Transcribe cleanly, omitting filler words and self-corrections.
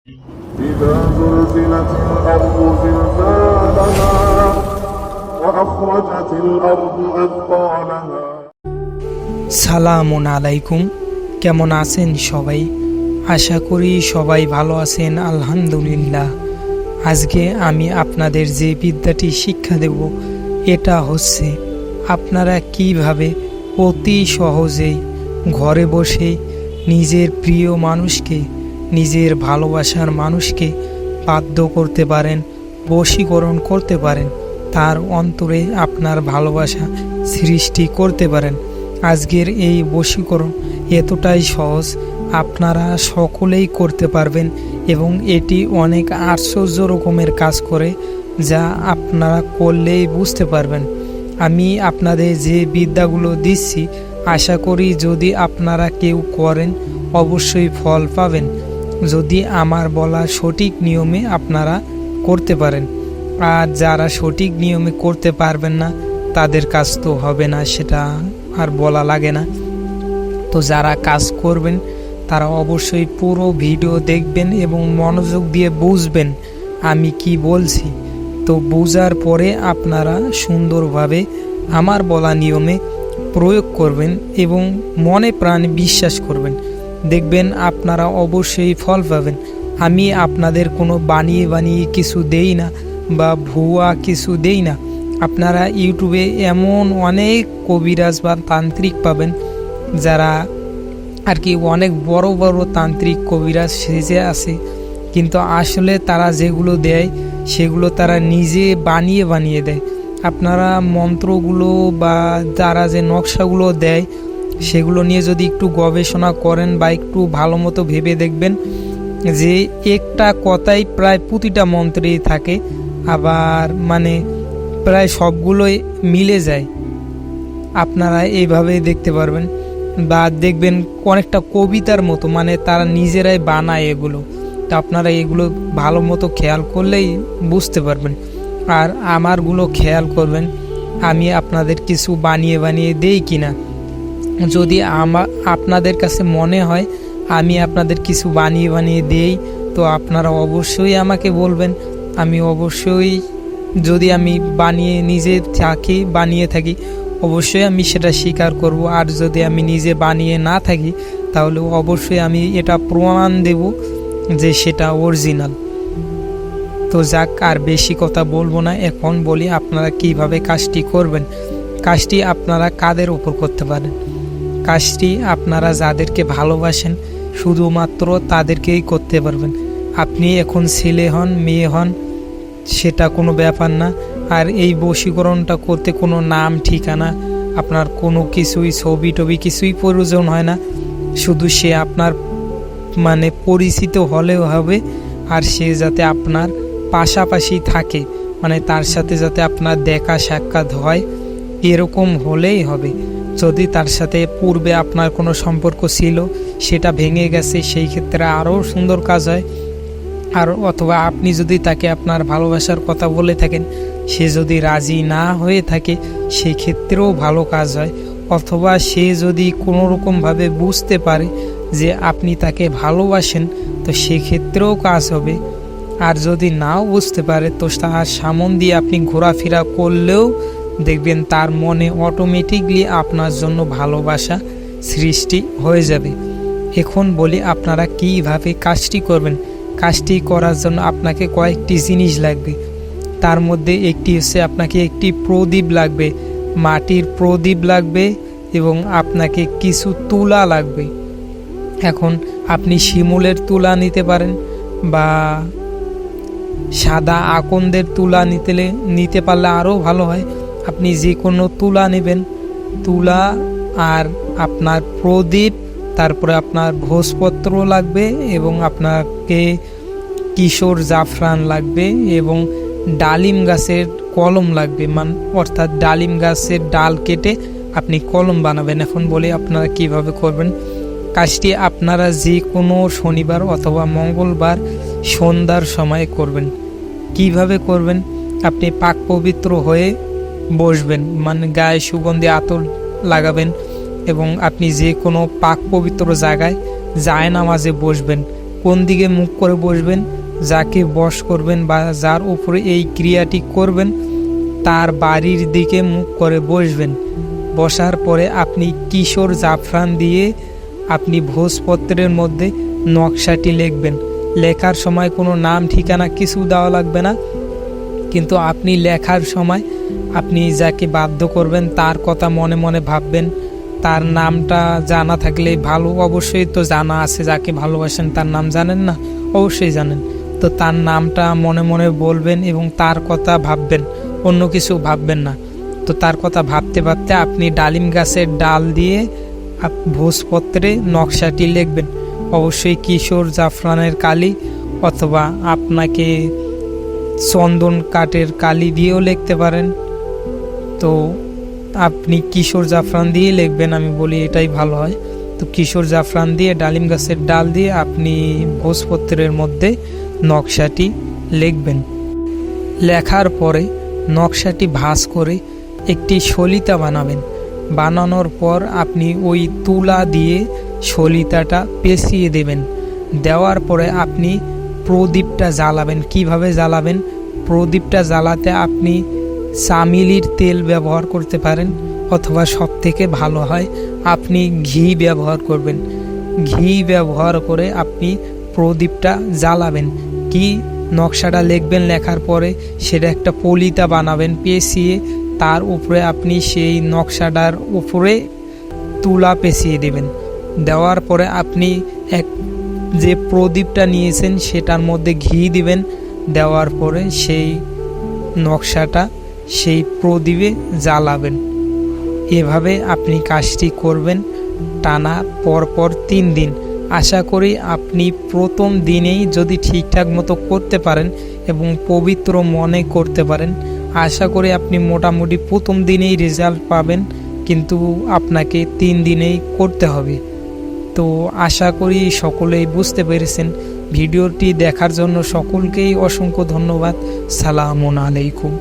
إذا زلزلت الأرض زلزالها وأخرجت الأرض أثقالها সালামুন আলাইকুম। কেমন আছেন সবাই? আশা করি সবাই ভালো আছেন, আলহামদুলিল্লাহ। আজকে আমি আপনাদের যে বিদ্যাটি শিক্ষা দেব এটা হচ্ছে আপনারা কিভাবে অতি সহজেই ঘরে বসে নিজের প্রিয় মানুষকে, নিজের ভালোবাসার মানুষকে বাধ্য করতে পারেন, বশীকরণ করতে পারেন, তার অন্তরে আপনার ভালোবাসা সৃষ্টি করতে পারেন। আজকের এই বশীকরণ এতটাই সহজ, আপনারা সকলেই করতে পারবেন এবং এটি অনেক আশ্চর্য রকমের কাজ করে, যা আপনারা করলেই বুঝতে পারবেন। আমি আপনাদের যে বিদ্যাগুলো দিচ্ছি আশা করি যদি আপনারা কেউ করেন অবশ্যই ফল পাবেন, যদি আমার বলা সঠিক নিয়মে আপনারা করতে পারেন। আর যারা সঠিক নিয়মে করতে পারবেন না তাদের কাজ তো হবে না, সেটা আর বলা লাগে না। তো যারা কাজ করবেন তারা অবশ্যই পুরো ভিডিও দেখবেন এবং মনোযোগ দিয়ে বুঝবেন আমি কি বলছি। তো বোঝার পরে আপনারা সুন্দরভাবে আমার বলা নিয়মে প্রয়োগ করবেন এবং মনে প্রাণে বিশ্বাস করবেন, দেখবেন আপনারা অবশ্যই ফল পাবেন। আমি আপনাদের কোনো বানিয়ে বানিয়ে কিছু দেই না বা ভুয়া কিছু দেই না। আপনারা ইউটিউবে এমন অনেক কবিরাজ বা তান্ত্রিক পাবেন যারা আর কি অনেক বড় বড় তান্ত্রিক কবিরাজ সেজে আছে, কিন্তু আসলে তারা যেগুলো দেয় সেগুলো তারা নিজে বানিয়ে বানিয়ে দেয়। আপনারা মন্ত্রগুলো বা তারা যে নকশাগুলো দেয় সেগুলো নিয়ে যদি একটু গবেষণা করেন বা একটু ভালো মতো ভেবে দেখবেন যে একটা কথাই প্রায় প্রতিটা মন্ত্রেই থাকে, আবার মানে প্রায় সবগুলোই মিলে যায়। আপনারা এইভাবে দেখতে পারবেন বা দেখবেন অনেকটা কবিতার মতো, মানে তারা নিজেরাই বানায় এগুলো। তো আপনারা এগুলো ভালো মতো খেয়াল করলেই বুঝতে পারবেন। আর আমারগুলো খেয়াল করবেন আমি আপনাদের কিছু বানিয়ে বানিয়ে দেই কিনা। যদি আপনাদের কাছে মনে হয় আমি আপনাদের কিছু বানিয়ে বানিয়ে দেই তো আপনারা অবশ্যই আমাকে বলবেন। আমি অবশ্যই, যদি আমি বানিয়ে নিজে বানিয়ে থাকি অবশ্যই আমি সেটা স্বীকার করব। আর যদি আমি নিজে বানিয়ে না থাকি তাহলে অবশ্যই আমি এটা প্রমাণ দেব যে সেটা অরিজিনাল। তো যাক, আর বেশি কথা বলবো না, এখন বলি আপনারা কিভাবে কাজটি করবেন। কাজটি আপনারা কাদের উপর করতে পারেন? কাজটি আপনারা যাদেরকে ভালোবাসেন শুধুমাত্র তাদেরকেই করতে পারবেন। আপনি এখন ছেলে হন মেয়ে হন সেটা কোনো ব্যাপার না। আর এই বশীকরণটা করতে কোনো নাম ঠিকানা আপনার কোনো কিছুই ছবি টবি কিছুই প্রয়োজন হয় না। শুধু সে আপনার মানে পরিচিত হলেও হবে, আর সে যাতে আপনার পাশাপাশি থাকে, মানে তার সাথে যাতে আপনার দেখা সাক্ষাৎ হয় এরকম হলেই হবে। যদি তার সাথে পূর্বে আপনার কোনো সম্পর্ক ছিল সেটা ভেঙে গেছে সেই ক্ষেত্রে আরও সুন্দর কাজ হয়। আর অথবা আপনি যদি তাকে আপনার ভালোবাসার কথা বলে থাকেন সে যদি রাজি না হয়ে থাকে সেই ক্ষেত্রেও ভালো কাজ হয়। অথবা সে যদি কোনো রকমভাবে বুঝতে পারে যে আপনি তাকে ভালোবাসেন তো সেক্ষেত্রেও কাজ হবে। আর যদি নাও বুঝতে পারে তো তার সামন দিয়ে আপনি ঘোরাফেরা করলেও দেখবেন তার মনে অটোমেটিকলি আপনার জন্য ভালোবাসা সৃষ্টি হয়ে যাবে। এখন বলি আপনারা কিভাবে কাজটি করবেন। কাজটি করার জন্য আপনাকে কয়েকটি জিনিস লাগবে। তার মধ্যে একটি হচ্ছে আপনাকে একটি প্রদীপ লাগবে, মাটির প্রদীপ লাগবে এবং আপনাকে কিছু তুলা লাগবে। এখন আপনি শিমুলের তুলা নিতে পারেন বা সাদা আকন্দের তুলা নিতে পারলে আরও ভালো হয়। আপনি যে কোনো তুলা নেবেন, তুলা আর আপনার প্রদীপ, তারপরে আপনার ভোজপত্র লাগবে এবং আপনাকে কিশোর জাফরান লাগবে এবং ডালিম গাছের কলম লাগবে, অর্থাৎ ডালিম গাছের ডাল কেটে আপনি কলম বানাবেন। এখন বলি আপনারা কিভাবে করবেন। কাজটি আপনারা যে কোনো শনিবার অথবা মঙ্গলবার সন্ধ্যার সময় করবেন। কিভাবে করবেন? আপনি পাক পবিত্র হয়ে বসবেন, মানে গায়ে সুগন্ধি আতর লাগাবেন এবং আপনি যে কোনো পাক পবিত্র জায়গায় জায়নামাজে বসবেন। কোন দিকে মুখ করে বসবেন, যাকে বশ করবেন বা যার উপরে এই ক্রিয়াটি করবেন তার বাড়ির দিকে মুখ করে বসবেন। বসার পরে আপনি কিশোর জাফরান দিয়ে আপনি ভোজপত্রের মধ্যে নকশাটি লিখবেন। লেখার সময় কোনো নাম ঠিকানা কিছু দেওয়া লাগবে না, কিন্তু আপনি লেখার সময় আপনি যাকে বাধ্য করবেন তার কথা মনে মনে ভাববেন। তার নামটা জানা থাকলে ভালো, অবশ্যই তো জানা আছে, যাকে ভালোবাসেন তার নাম জানেন না? অবশ্যই জানেন। তো তার নামটা মনে মনে বলবেন এবং তার কথা ভাববেন, অন্য কিছু ভাববেন না। তো তার কথা ভাবতে ভাবতে আপনি ডালিম গাছের ডাল দিয়ে ভোজপত্রে নকশাটি লিখবেন। অবশ্যই কিশোর জাফরানের কালি অথবা আপনাকে চন্দন কাঠের কালি দিয়েও লিখতে পারেন। তো আপনি কিশোর জাফরান দিয়ে লিখবেন, আমি বলি এটাই ভালো হয়। তো কিশোর জাফরান দিয়ে ডালিম গাছের ডাল দিয়ে আপনি ভোজপত্রের মধ্যে নকশাটি লিখবেন। লেখার পরে নকশাটি ভাঁজ করে একটি সলিতা বানাবেন। বানানোর পর আপনি ওই তুলা দিয়ে সলিতাটা পেঁচিয়ে দেবেন। দেওয়ার পরে আপনি প্রদীপটা জ্বালাবেন। কিভাবে জ্বালাবেন? প্রদীপটা জ্বালাতে আপনি চামিলির তেল ব্যবহার করতে পারেন, অথবা সব থেকে ভালো হয় আপনি ঘি ব্যবহার করবেন। ঘি ব্যবহার করে আপনি প্রদীপটা জ্বালাবেন। কি নকশাটা লিখবেন, লেখার পরে সেটা একটা পলিতা বানাবেন পেঁচিয়ে, তার উপরে আপনি সেই নকশাটার উপরে তুলা পেঁচিয়ে দেবেন। দেওয়ার পরে আপনি যে প্রদীপটা নিয়েছেন সেটার মধ্যে ঘি দিবেন। দেওয়ার পরে সেই নকশাটা সেই প্রদীপে জ্বালাবেন। এভাবে আপনি কাজটি করবেন টানা পরপর 3 দিন। আশা করি আপনি প্রথম দিনেই যদি ঠিকঠাক মতো করতে পারেন এবং পবিত্র মনে করতে পারেন, আশা করি আপনি মোটামুটি প্রথম দিনেই রেজাল্ট পাবেন, কিন্তু আপনাকে 3 দিনেই করতে হবে। তো আশা করি সকলেই বুঝতে পেরেছেন। ভিডিওটি দেখার জন্য সকলকেই অসংখ্য ধন্যবাদ। সালামুন আলাইকুম।